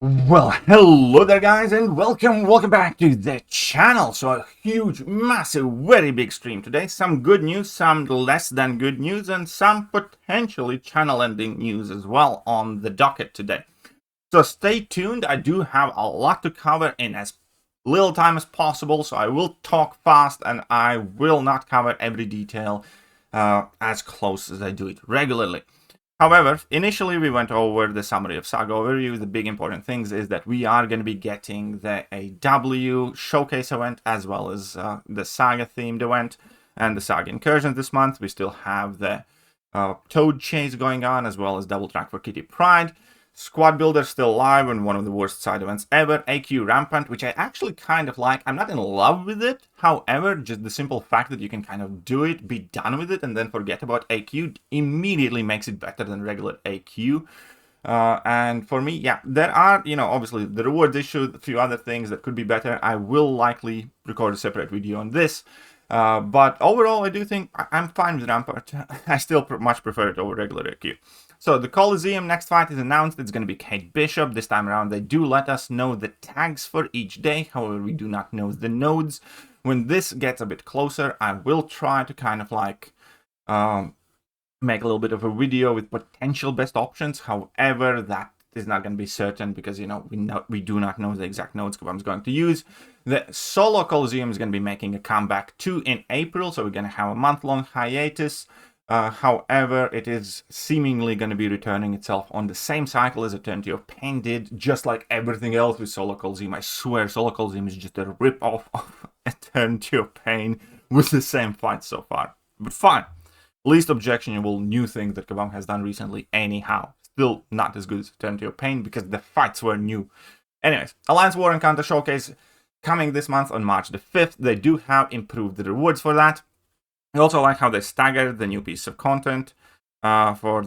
Well, hello there guys, and welcome back to the channel. So a huge, massive, very big stream today. Some good news, some less than good news, and some potentially channel ending news as well on the docket today. So stay tuned. I do have a lot to cover in as little time as possible, so I will talk fast and I will not cover every detail as close as I do it regularly. However, initially we went over the summary of Saga overview. The big important things is that we are going to be getting the AW showcase event as well as the Saga themed event and the Saga Incursions this month. We still have the Toad chase going on as well as double track for Kitty Pryde. Squad Builder still live and one of the worst side events ever. AQ Rampant, which I actually kind of like. I'm not in love with it. However, just the simple fact that you can kind of do it, be done with it, and then forget about AQ immediately makes it better than regular AQ. And for me, yeah, there are, obviously the rewards issue, a few other things that could be better. I will likely record a separate video on this. But overall, I do think I'm fine with Rampart. I still much prefer it over regular AQ. So the Coliseum next fight is announced. It's going to be Kate Bishop. This time around, they do let us know the tags for each day. However, we do not know the nodes. When this gets a bit closer, I will try to kind of like make a little bit of a video with potential best options. However, that is not going to be certain because, we do not know the exact nodes Kabam's going to use. The solo Coliseum is going to be making a comeback too in April. So we're going to have a month-long hiatus. However, it is seemingly going to be returning itself on the same cycle as Eternity of Pain did, just like everything else with Solo Coliseum. I swear, Solo Coliseum is just a rip-off of Eternity of Pain with the same fight so far. But fine. Least objectionable new thing that Kabam has done recently anyhow. Still not as good as Eternity of Pain because the fights were new. Anyways, Alliance War Encounter Showcase coming this month on March the 5th. They do have improved the rewards for that. I also like how they staggered the new piece of content for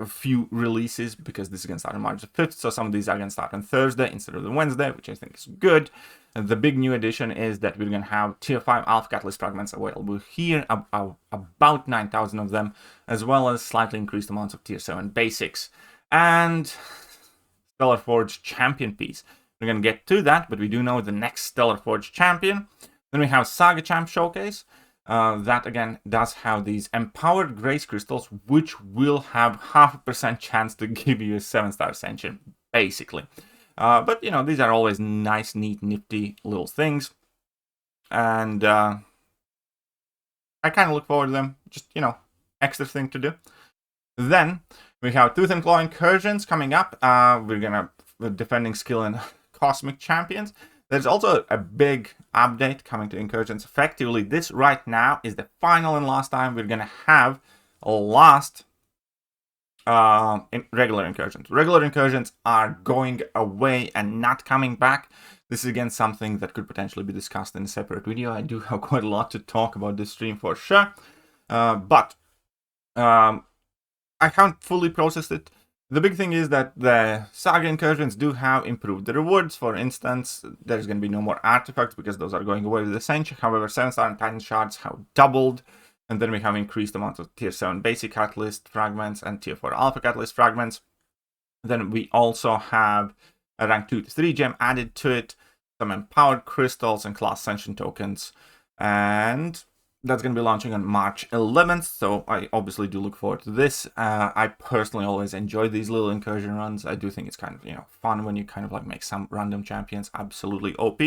a few releases because this is going to start on March the 5th. So some of these are going to start on Thursday instead of the Wednesday, which I think is good. And the big new addition is that we're going to have Tier 5 Alpha Catalyst fragments available here, about 9,000 of them, as well as slightly increased amounts of Tier 7 basics. And Stellar Forge Champion piece. We're going to get to that, but we do know the next Stellar Forge Champion. Then we have Saga Champ Showcase. That again does have these empowered grace crystals, which will have 0.5% chance to give you a 7-star Ascension, basically. But these are always nice, neat, nifty little things, and I kind of look forward to them. Just extra thing to do. Then we have Tooth and Claw Incursions coming up. We're defending skill and Cosmic Champions. There's also a big update coming to Incursions. Effectively, this right now is the final and last time we're going to have a last regular Incursions. Regular Incursions are going away and not coming back. This is again something that could potentially be discussed in a separate video. I do have quite a lot to talk about this stream for sure. But I haven't fully processed it. The big thing is that the Saga Incursions do have improved the rewards. For instance, there's going to be no more artifacts because those are going away with Ascension. However, 7-star and Titan shards have doubled. And then we have increased amounts of Tier 7 basic catalyst fragments and Tier 4 alpha catalyst fragments. Then we also have a rank 2 to 3 gem added to it, some empowered crystals and class Ascension tokens. And that's going to be launching on March 11th, so I obviously do look forward to this. I personally always enjoy these little incursion runs. I do think it's kind of, fun when you kind of like make some random champions absolutely OP.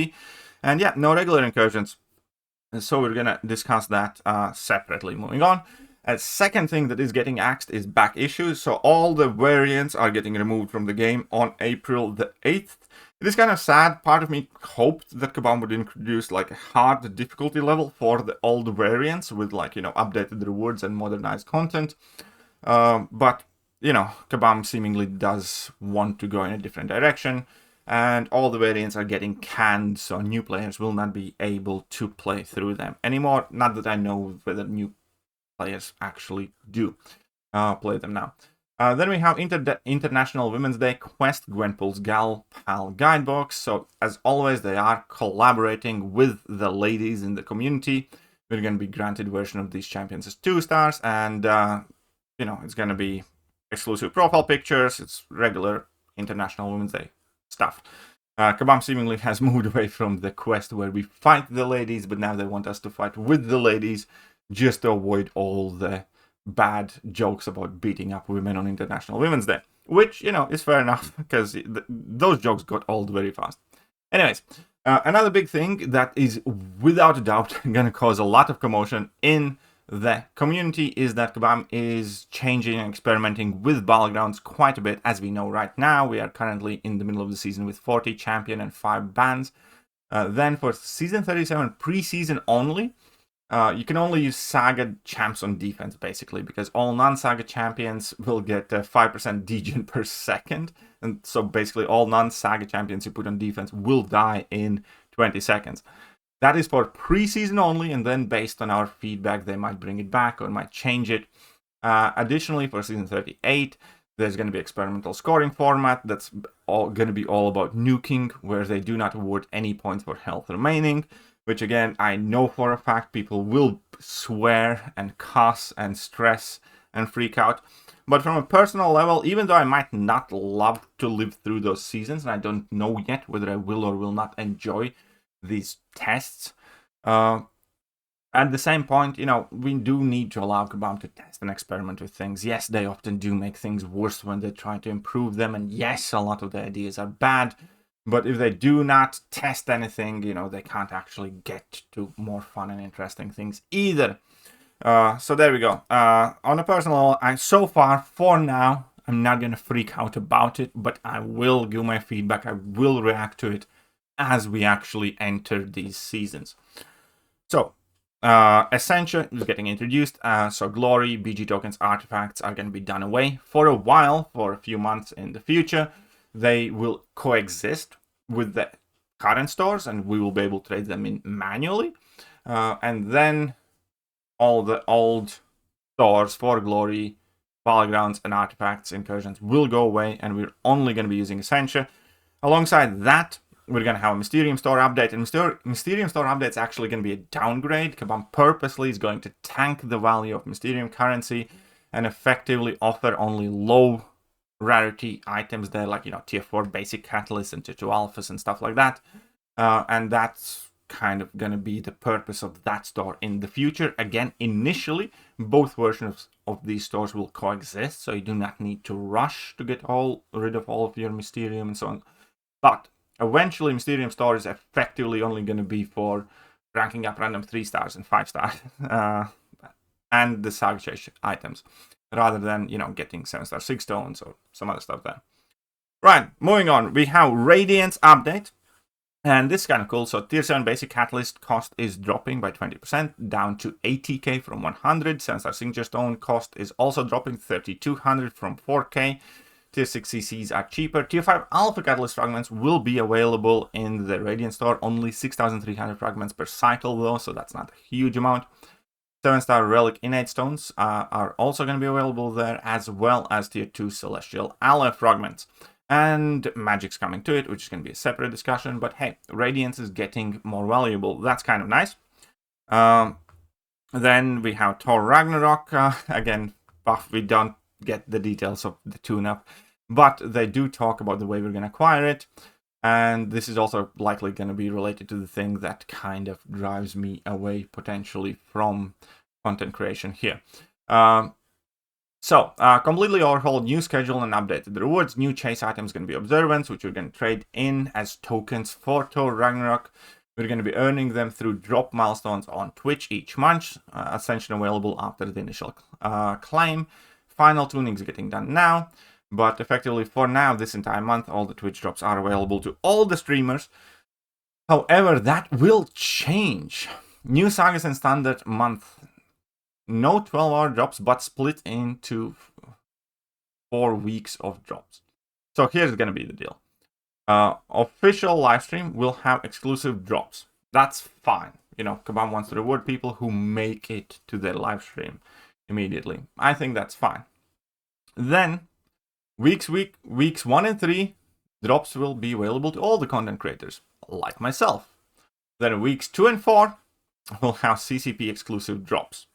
And yeah, no regular incursions. And so we're going to discuss that separately. Moving on. A second thing that is getting axed is back issues. So all the variants are getting removed from the game on April the 8th. It is kind of sad. Part of me hoped that Kabam would introduce like a hard difficulty level for all the variants with like, updated rewards and modernized content. But, Kabam seemingly does want to go in a different direction. And all the variants are getting canned, so new players will not be able to play through them anymore. Not that I know whether new players actually do play them now. Then we have International Women's Day Quest, Gwenpool's Gal Pal Guidebox. So, as always, they are collaborating with the ladies in the community. We're going to be granted version of these champions as 2 stars. And, it's going to be exclusive profile pictures. It's regular International Women's Day stuff. Kabam seemingly has moved away from the quest where we fight the ladies, but now they want us to fight with the ladies just to avoid all the bad jokes about beating up women on International Women's Day. Which, you know, is fair enough, because those jokes got old very fast. Anyways, another big thing that is without a doubt going to cause a lot of commotion in the community is that Kabam is changing and experimenting with Battlegrounds quite a bit. As we know right now, we are currently in the middle of the season with 40 champion and 5 bans. Then for season 37 pre-season only, you can only use Saga champs on defense, basically, because all non-Saga champions will get 5% degen per second. And so basically all non-Saga champions you put on defense will die in 20 seconds. That is for pre-season only, and then based on our feedback, they might bring it back or might change it. Additionally, for season 38, there's going to be experimental scoring format that's going to be all about nuking, where they do not award any points for health remaining, which again, I know for a fact people will swear and cuss and stress and freak out. But from a personal level, even though I might not love to live through those seasons, and I don't know yet whether I will or will not enjoy these tests, at the same point, you know, we do need to allow Kabam to test and experiment with things. Yes, they often do make things worse when they try to improve them, and yes, a lot of the ideas are bad, but if they do not test anything, you know, they can't actually get to more fun and interesting things either. So there we go. On a personal level, so far, for now, I'm not going to freak out about it, but I will give my feedback, I will react to it as we actually enter these seasons. So, Ascension is getting introduced. So Glory, BG tokens, artifacts are going to be done away for a while, for a few months in the future. They will coexist with the current stores, and we will be able to trade them in manually. And then all the old stores for Glory, Battlegrounds, and artifacts, incursions will go away, and we're only going to be using Ascension. Alongside that, we're going to have a Mysterium Store update, and Mysterium Store update is actually going to be a downgrade. Kabam purposely is going to tank the value of Mysterium currency and effectively offer only low rarity items there, like, you know, tier 4 basic catalysts and tier 2 alphas and stuff like that. And that's kind of going to be the purpose of that store in the future. Again, initially, both versions of these stores will coexist, so you do not need to rush to get rid of all of your Mysterium and so on. But eventually, Mysterium Store is effectively only going to be for ranking up random 3 stars and 5 stars and the Saga Chase items, rather than, you know, getting 7-star 6 stones or some other stuff there. Right, moving on, we have Radiance update, and this is kind of cool. So tier 7 basic catalyst cost is dropping by 20%, down to 80k from 100. 7-star signature stone cost is also dropping 3200 from 4k. Tier 6 CCs are cheaper. Tier 5 Alpha Catalyst fragments will be available in the Radiant Store. Only 6,300 fragments per cycle though, so that's not a huge amount. 7-star Relic Innate Stones are also going to be available there, as well as Tier 2 Celestial Alloy fragments. And Magik's coming to it, which is going to be a separate discussion. But hey, Radiance is getting more valuable. That's kind of nice. Then we have Thor Ragnarok. Again, buff, we don't get the details of the tune-up, but they do talk about the way we're going to acquire it, and this is also likely going to be related to the thing that kind of drives me away potentially from content creation here. Completely overhauled new schedule and updated the rewards. New chase items going to be observance, which we're going to trade in as tokens for Thor Ragnarok. We're going to be earning them through drop milestones on Twitch each month. Ascension available after the initial claim. Final tuning is getting done now, but effectively for now, this entire month, all the Twitch drops are available to all the streamers. However, that will change. New Sagas and Standard month, no 12-hour drops, but split into 4 weeks of drops. So here's going to be the deal. Official livestream will have exclusive drops. That's fine. You know, Kabam wants to reward people who make it to their livestream immediately. I think that's fine. Then weeks 1 and 3 drops will be available to all the content creators, like myself. Then weeks 2 and 4 will have CCP exclusive drops.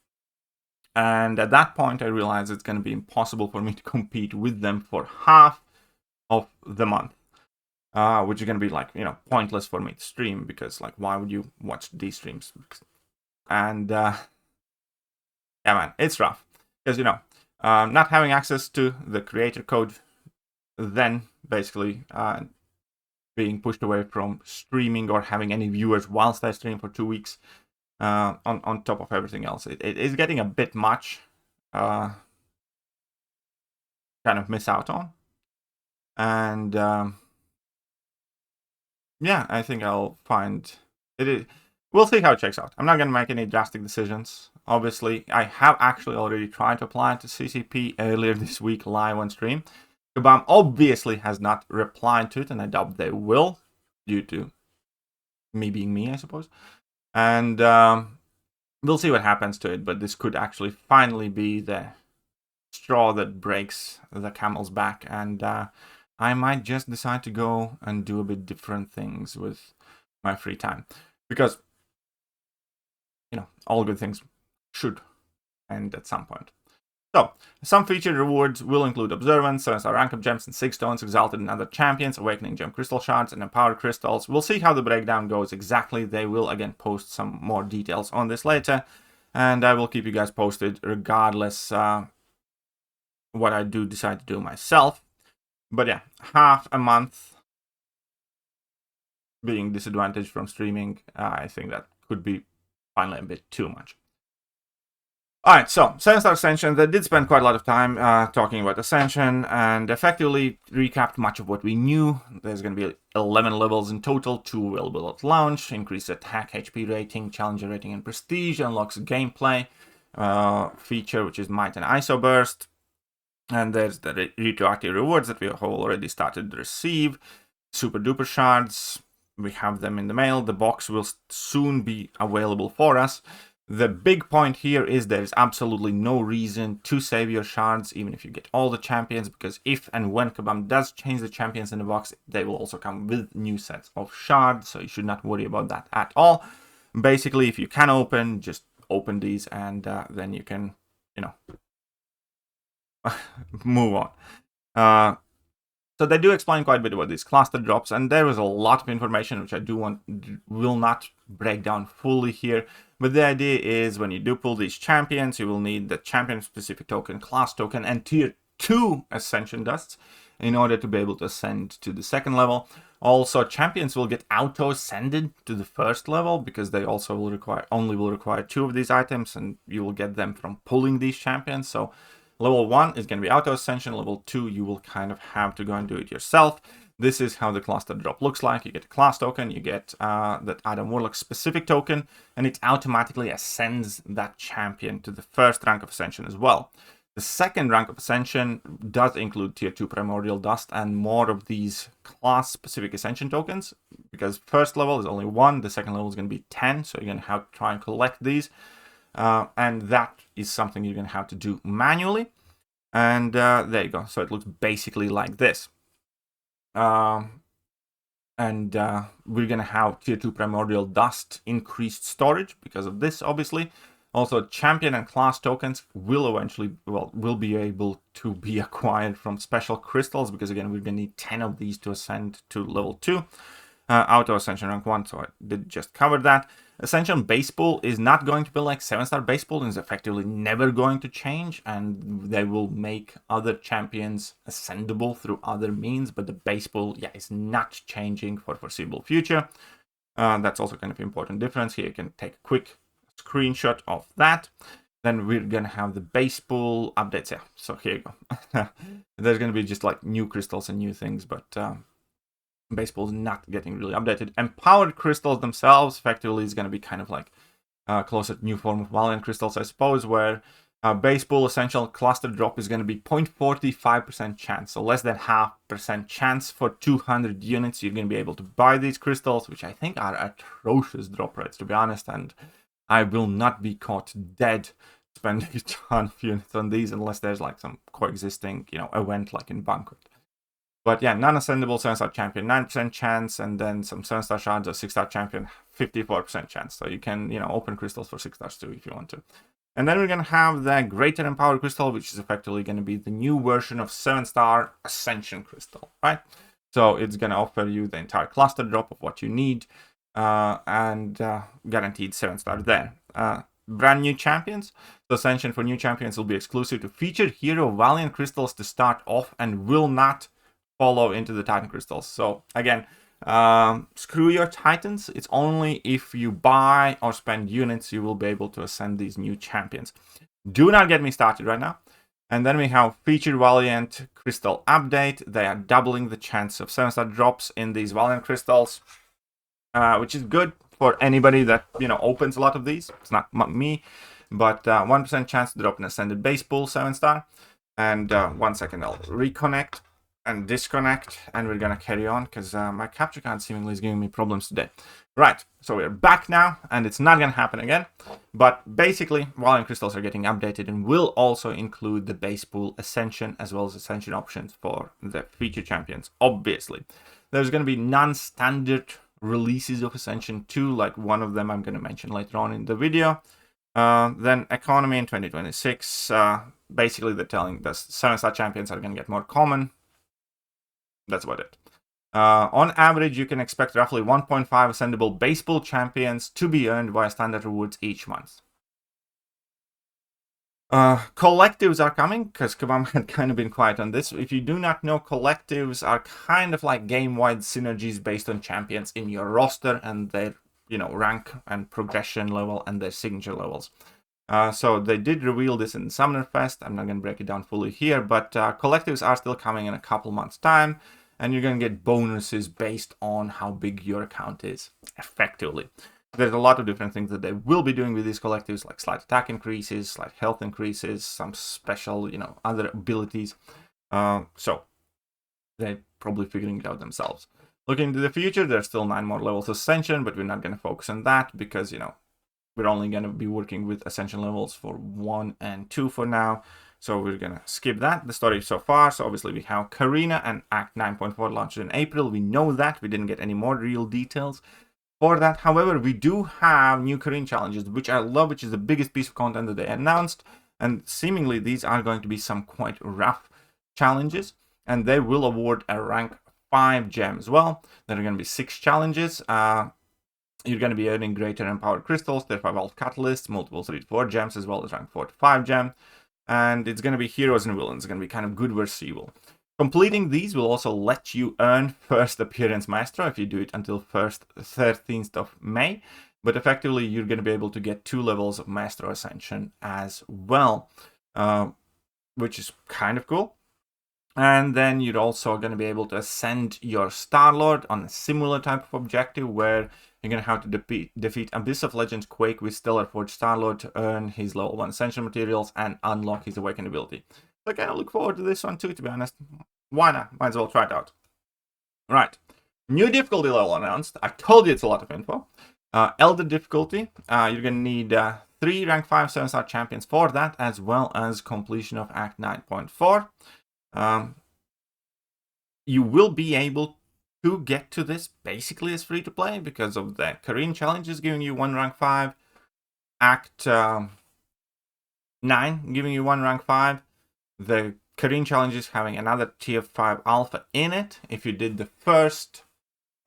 And at that point, I realized it's going to be impossible for me to compete with them for half of the month. Which is going to be like, pointless for me to stream, because like, why would you watch these streams? And yeah, man, it's rough, because not having access to the creator code, then basically being pushed away from streaming or having any viewers whilst I stream for 2 weeks, on top of everything else, it is getting a bit much. Kind of miss out on. And yeah, I think I'll find it. We'll see how it checks out. I'm not going to make any drastic decisions. Obviously, I have actually already tried to apply to CCP earlier this week live on stream. Kabam obviously has not replied to it, and I doubt they will, due to me being me, I suppose. And we'll see what happens to it, but this could actually finally be the straw that breaks the camel's back, and I might just decide to go and do a bit different things with my free time, because all good things should end at some point. So, some featured rewards will include Observance, 7-star rank up gems and 6 stones exalted in other champions, Awakening Gem Crystal Shards, and Empowered Crystals. We'll see how the breakdown goes exactly. They will again post some more details on this later, and I will keep you guys posted regardless what I do decide to do myself. But yeah, half a month being disadvantaged from streaming, I think that could be finally a bit too much. Alright, so 7-star Ascension, they did spend quite a lot of time talking about Ascension, and effectively recapped much of what we knew. There's going to be 11 levels in total, 2 available at launch, increased attack, HP rating, challenger rating, and prestige, unlocks gameplay feature, which is Might and ISO Burst. And there's the retroactive rewards that we have already started to receive. Super duper shards, we have them in the mail. The box will soon be available for us. The big point here is there is absolutely no reason to save your shards, even if you get all the champions, because if and when Kabam does change the champions in the box, they will also come with new sets of shards, so you should not worry about that at all. Basically, if you can open, just open these, and then you can, move on. So they do explain quite a bit about these cluster drops, and there is a lot of information which I will not break down fully here. But the idea is when you do pull these champions, you will need the champion-specific token, class token, and tier 2 Ascension Dusts in order to be able to ascend to the second level. Also, champions will get auto-ascended to the first level, because they also will require 2 of these items, and you will get them from pulling these champions. So level 1 is going to be auto-ascension, level 2 you will kind of have to go and do it yourself. This is how the cluster drop looks like. You get a class token, you get that Adam Warlock specific token, and it automatically ascends that champion to the first rank of Ascension as well. The second rank of Ascension does include tier 2 Primordial Dust and more of these class-specific Ascension tokens, because first level is only 1, the second level is going to be 10, so you're going to have to try and collect these. And that is something you're going to have to do manually. And there you go. So it looks basically like this. We're going to have tier 2 Primordial Dust increased storage because of this, obviously. Also, champion and class tokens will be able to be acquired from special crystals, because again, we're going to need 10 of these to ascend to level 2. Auto Ascension rank 1, so I did just cover that. Ascension base pool is not going to be like 7-star base pool, and is effectively never going to change, and they will make other champions ascendable through other means, but the base pool, is not changing for foreseeable future. That's also kind of important difference. Here you can take a quick screenshot of that. Then we're going to have the base pool updates. Yeah, so here you go. There's going to be just like new crystals and new things, but base pool is not getting really updated. Empowered crystals themselves effectively is going to be kind of like closer to new form of Valiant crystals, I suppose, where base pool essential cluster drop is going to be 0.45% chance, so less than 0.5% chance for 200 units. You're going to be able to buy these crystals, which I think are atrocious drop rates, to be honest, and I will not be caught dead spending a ton of units on these unless there's like some coexisting, event like in Banquet. But yeah, non-ascendable 7-star champion, 9% chance, and then some 7-star shards or 6-star champion, 54% chance. So you can, open crystals for 6 stars too if you want to. And then we're going to have the Greater Empowered Crystal, which is effectively going to be the new version of 7-star Ascension Crystal, right? So it's going to offer you the entire cluster drop of what you need, and guaranteed 7-star there. Brand new champions. So Ascension for new champions will be exclusive to featured hero Valiant crystals to start off and will not follow into the Titan crystals. So again, screw your Titans. It's only if you buy or spend units you will be able to ascend these new champions. Do not get me started right now. And then we have featured Valiant crystal update. They are doubling the chance of 7-star drops in these Valiant crystals, which is good for anybody that, you know, opens a lot of these. It's not me, but 1% chance to drop an ascended base pool 7-star. And 1 second, I'll reconnect and disconnect, and we're gonna carry on because my capture card seemingly is giving me problems today. Right, so we're back now, and it's not gonna happen again. But basically, Valiant crystals are getting updated and will also include the base pool Ascension as well as Ascension options for the feature champions. Obviously, there's gonna be non-standard releases of Ascension 2, like one of them I'm gonna mention later on in the video. Then economy in 2026. Basically, they're telling us 7-star champions are gonna get more common. That's about it. On average, you can expect roughly 1.5 ascendable base pool champions to be earned via standard rewards each month. Collectives are coming, because Kabam had kind of been quiet on this. If you do not know, collectives are kind of like game-wide synergies based on champions in your roster and their, you know, rank and progression level and their signature levels. So they did reveal this in Summoner Fest. I'm not going to break it down fully here, but collectives are still coming in a couple months' time, and you're going to get bonuses based on how big your account is, effectively. There's a lot of different things that they will be doing with these collectives, like slight attack increases, slight health increases, some special, you know, other abilities. So they're probably figuring it out themselves. Looking into the future, there's still 9 more levels of Ascension, but we're not going to focus on that because, you know, we're only going to be working with Ascension levels for 1 and 2 for now. So we're going to skip that, the story so far. So obviously we have CARINA and Act 9.4 launched in April. We know that. We didn't get any more real details for that. However, we do have new CARINA challenges, which I love, which is the biggest piece of content that they announced. And seemingly these are going to be some quite rough challenges. And they will award a rank 5 gem as well. There are going to be 6 challenges. You're going to be earning greater empowered crystals, their 5 volt catalysts, multiple 3 to 4 gems, as well as rank 4 to 5 gem. And it's going to be heroes and villains. It's going to be kind of good versus evil. Completing these will also let you earn first appearance maestro if you do it until 13th of May. But effectively, you're going to be able to get 2 levels of maestro ascension as well, which is kind of cool. And then you're also going to be able to ascend your Star-Lord on a similar type of objective where you're going to have to defeat Abyss of Legends Quake with Stellar Forge Star-Lord to earn his level 1 Ascension materials and unlock his Awakened ability. So I kind of look forward to this one too, to be honest. Why not? Might as well try it out. Right. New difficulty level announced. I told you it's a lot of info. Elder difficulty. You're going to need 3 rank 5 7-star champions for that, as well as completion of Act 9.4. You will be able to get to this basically as free to play because of the CARINA challenges giving you 1 rank 5, Act 9 giving you 1 rank 5, the CARINA challenges having another tier 5 alpha in it. If you did the first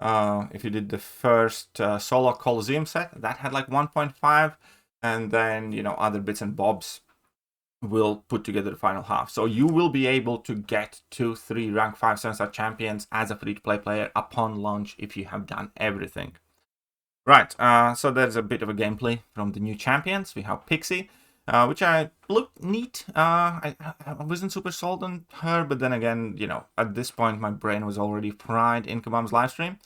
solo Coliseum set, that had like 1.5, and then, you know, other bits and bobs will put together the final half. So you will be able to get 2-3 rank 5 7-star champions as a free-to-play player upon launch if you have done everything. Right, so there's a bit of a gameplay from the new champions. We have Pixie, which I looked neat. I wasn't super sold on her, but then again, you know, at this point my brain was already fried in Kabam's livestream.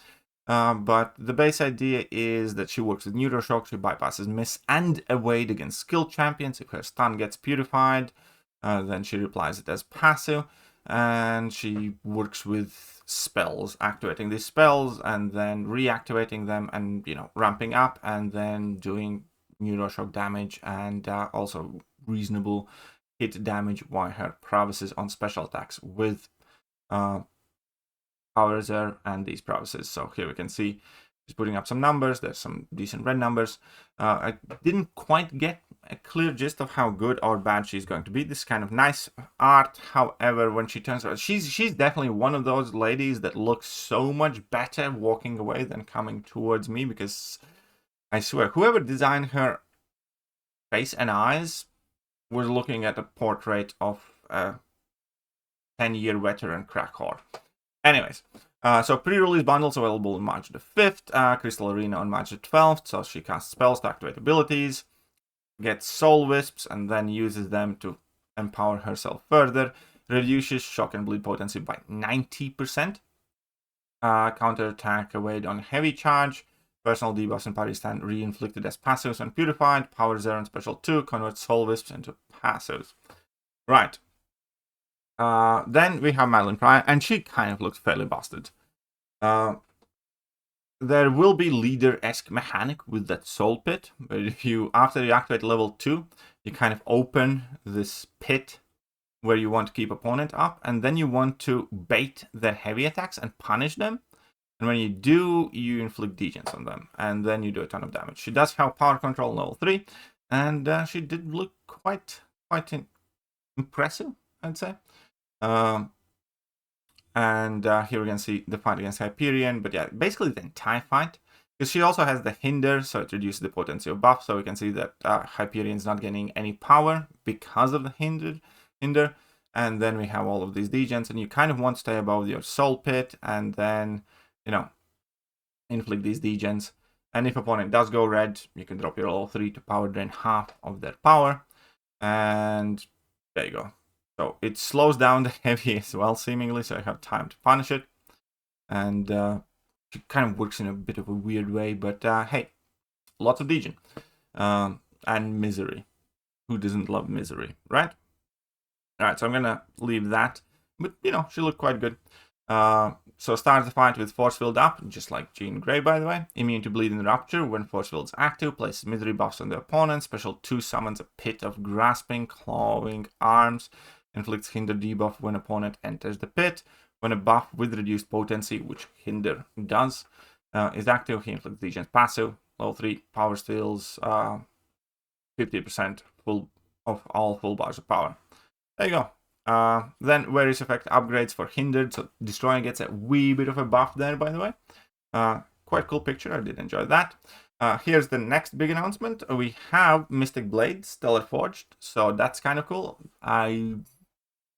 But the base idea is that she works with Neuroshock, she bypasses miss and evade against skilled champions. If her stun gets purified, then she replies it as passive, and she works with spells, activating these spells and then reactivating them and, you know, ramping up and then doing Neuroshock damage and also reasonable hit damage via her prowesses on special attacks with Power Reserve and these prowesses. So here we can see she's putting up some numbers. There's some decent red numbers. I didn't quite get a clear gist of how good or bad she's going to be. This kind of nice art. However, when she turns around, she's definitely one of those ladies that looks so much better walking away than coming towards me, because I swear, whoever designed her face and eyes was looking at a portrait of a 10-year veteran crack whore. Anyways, so pre-release bundles available on March the 5th, Crystal Arena on March the 12th, so she casts spells to activate abilities, gets soul wisps, and then uses them to empower herself further, reduces shock and bleed potency by 90%, counterattack away on heavy charge, personal debuffs and parry stand re-inflicted as passives and purified, power 0 and special 2, converts soul wisps into passives. Right. Then we have Madelyne Pryor, and she kind of looks fairly busted. There will be leader-esque mechanic with that soul pit, but if you, after you activate level 2, you kind of open this pit where you want to keep opponent up, and then you want to bait their heavy attacks and punish them. And when you do, you inflict degens on them, and then you do a ton of damage. She does have power control level 3, and she did look quite impressive, I'd say. Here we can see the fight against Hyperion, but yeah, basically the entire fight, because she also has the hinder, so it reduces the potency of buff, so we can see that Hyperion's not getting any power because of the hinder, and then we have all of these degens, and you kind of want to stay above your soul pit, and then, you know, inflict these degens, and if opponent does go red, you can drop your level 3 to power drain half of their power, and there you go. So it slows down the heavy as well, seemingly, so I have time to punish it. And it kind of works in a bit of a weird way, but hey, lots of degen. And misery. Who doesn't love misery, right? Alright, so I'm going to leave that. But, you know, she looked quite good. So start the fight with Force Field up, just like Jean Grey, by the way. Immune to Bleed and Rupture when Force Field is active. Places misery buffs on the opponent. Special 2 summons a Pit of Grasping, Clawing Arms. Inflicts hinder debuff when opponent enters the pit. When a buff with reduced potency, which hinder does, is active, he inflicts degens passive. Level 3 power steals 50% full of all full bars of power. There you go. Then various effect upgrades for hindered, so Destroyer gets a wee bit of a buff there, by the way. Quite cool picture, I did enjoy that. Here's the next big announcement. We have Mystic Blade Stellar Forged, so that's kind of cool. I,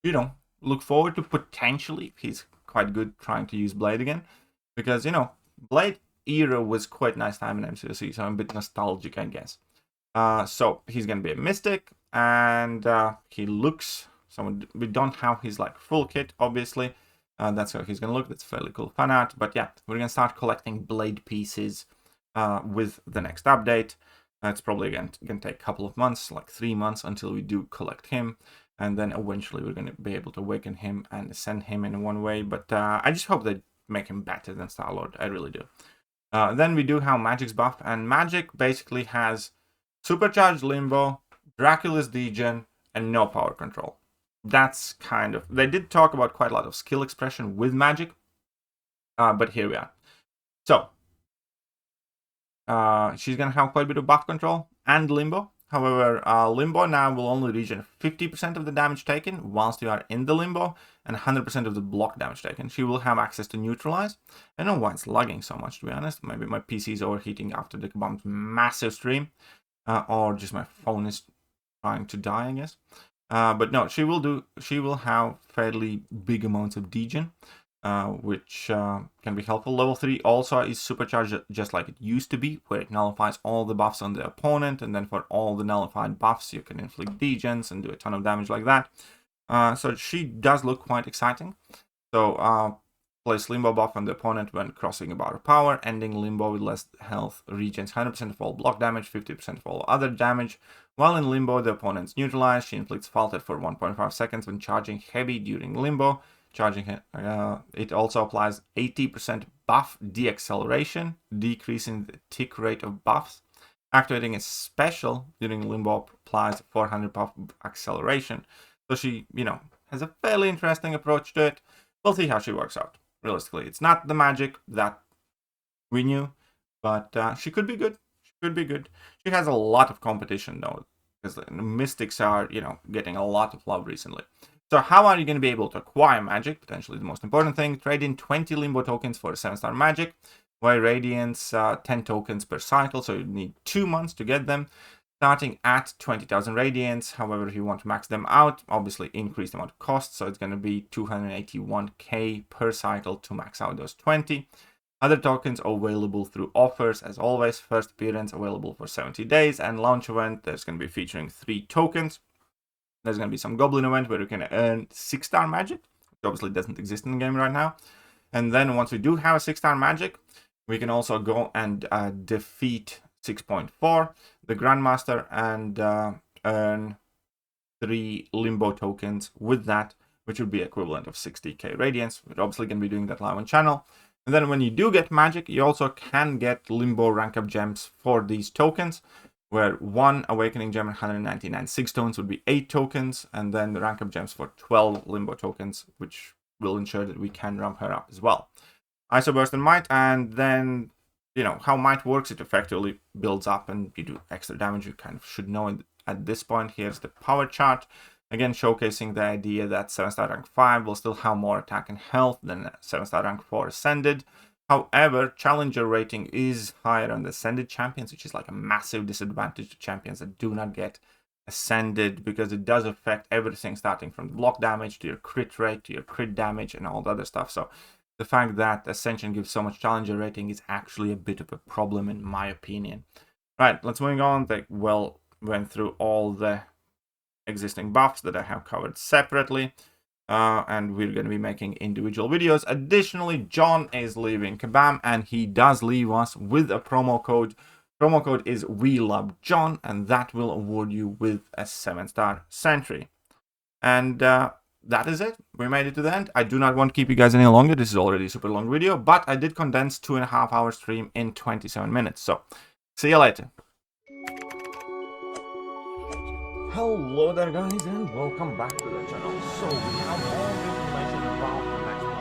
you know, look forward to potentially, if he's quite good, trying to use Blade again. Because, you know, Blade era was quite nice time in MCOC, so I'm a bit nostalgic, I guess. So he's going to be a Mystic, and he looks, so we don't have his like full kit, obviously. That's how he's going to look. That's fairly cool fan art. But yeah, we're going to start collecting Blade pieces with the next update. It's probably going to take a couple of months, like 3 months, until we do collect him. And then eventually we're going to be able to awaken him and send him in one way. But I just hope they make him better than Star-Lord. I really do. Then we do have Magik's buff. And Magik basically has Supercharged Limbo, Dracula's Degen, and no power control. That's kind of... They did talk about quite a lot of skill expression with Magik. But here we are. So, she's going to have quite a bit of buff control and Limbo. However, Limbo now will only regen 50% of the damage taken whilst you are in the Limbo, and 100% of the block damage taken. She will have access to Neutralize. I don't know why it's lagging so much, to be honest. Maybe my PC is overheating after the bomb's massive stream. Or just my phone is trying to die, I guess. But no, she will have fairly big amounts of degen, which can be helpful. Level 3 also is supercharged just like it used to be, where it nullifies all the buffs on the opponent, and then for all the nullified buffs you can inflict degens and do a ton of damage like that. So she does look quite exciting. So place Limbo buff on the opponent when crossing a bar of power, ending Limbo with less health, regens 100% of all block damage, 50% of all other damage. While in Limbo, the opponent's neutralized. She inflicts Faulted for 1.5 seconds when charging heavy during Limbo. It also applies 80% buff deacceleration, decreasing the tick rate of buffs. Activating a special during Limbo applies 400 buff acceleration. So she, you know, has a fairly interesting approach to it. We'll see how she works out. Realistically, it's not the Magik that we knew, but she could be good. She could be good. She has a lot of competition though, because the mystics are, you know, getting a lot of love recently. So how are you going to be able to acquire magic? Potentially the most important thing. Trade in 20 limbo tokens for a 7-star magic. Why radiance, 10 tokens per cycle, so you need 2 months to get them. Starting at 20,000 radiance. However, if you want to max them out, obviously increase the amount of cost, so it's going to be 281k per cycle to max out those 20. Other tokens available through offers, as always. First appearance available for 70 days, and launch event, there's going to be featuring 3 tokens. There's going to be some goblin event where you can earn 6-star magic, which obviously doesn't exist in the game right now. And then once we do have a 6-star magic, we can also go and defeat 6.4, the Grandmaster, and earn 3 limbo tokens with that, which would be equivalent of 60k radiance. We're obviously going to be doing that live on channel. And then when you do get magic, you also can get limbo rank up gems for these tokens, where 1 awakening gem and 199 6 stones would be 8 tokens, and then the rank up gems for 12 limbo tokens, which will ensure that we can ramp her up as well. ISO burst and might, and then, you know, how might works, it effectively builds up and you do extra damage. You kind of should know it at this point. Here's the power chart, again showcasing the idea that 7-star rank 5 will still have more attack and health than 7-star rank 4 ascended. However, challenger rating is higher on the ascended champions, which is like a massive disadvantage to champions that do not get ascended, because it does affect everything, starting from block damage to your crit rate to your crit damage and all the other stuff. So the fact that Ascension gives so much challenger rating is actually a bit of a problem in my opinion. Right, let's move on. They went through all the existing buffs that I have covered separately, and we're going to be making individual videos. Additionally, John is leaving Kabam, and he does leave us with a promo code. Promo code is We Love John, and that will award you with a 7-star sentry. And that is it. We made it to the end. I do not want to keep you guys any longer. This is already a super long video, but I did condense 2.5 hour stream in 27 minutes. So see you later. Hello there guys, and welcome back to the channel. So we have all the information about the next